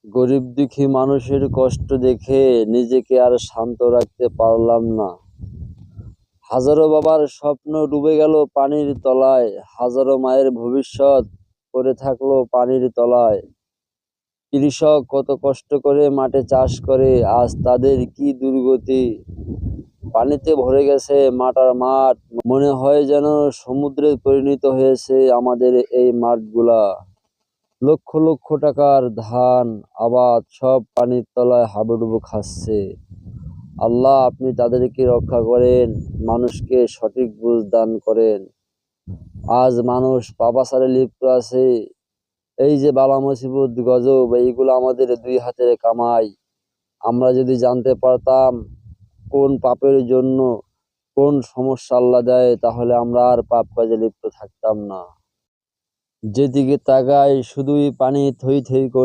গরিব দুঃখী মানুষের কষ্ট দেখে নিজেকে আর শান্ত রাখতে পারলাম না। হাজারো বাবার স্বপ্ন ডুবে গেল পানির তলায়, হাজারো মায়ের ভবিষ্যৎ পড়ে থাকলো পানির তলায়। কৃষক কত কষ্ট করে মাঠে চাষ করে, আজ তাদের কি দুর্গতি। পানিতে ভরে গেছে মাঠ আর মাঠ, মনে হয় যেন সমুদ্রে পরিণত হয়েছে আমাদের এই মাঠগুলা। লক্ষ লক্ষ টাকার ধান আবাদ সব পানির তলায় হাবুডুবু খাচ্ছে। আল্লাহ, আপনি তাদেরকে রক্ষা করেন, মানুষকে সঠিক বুঝ দান করেন। আজ মানুষ পাপাচারে লিপ্ত আছে। এই যে বালা মুসিবত গজব, এইগুলো আমাদের দুই হাতের কামাই। আমরা যদি জানতে পারতাম কোন পাপের জন্য কোন সমস্যা আল্লাহ দেয়, তাহলে আমরা আর পাপ কাজে লিপ্ত থাকতাম না। যেদিকে তাকাই শুধুই পানি থই থই করে।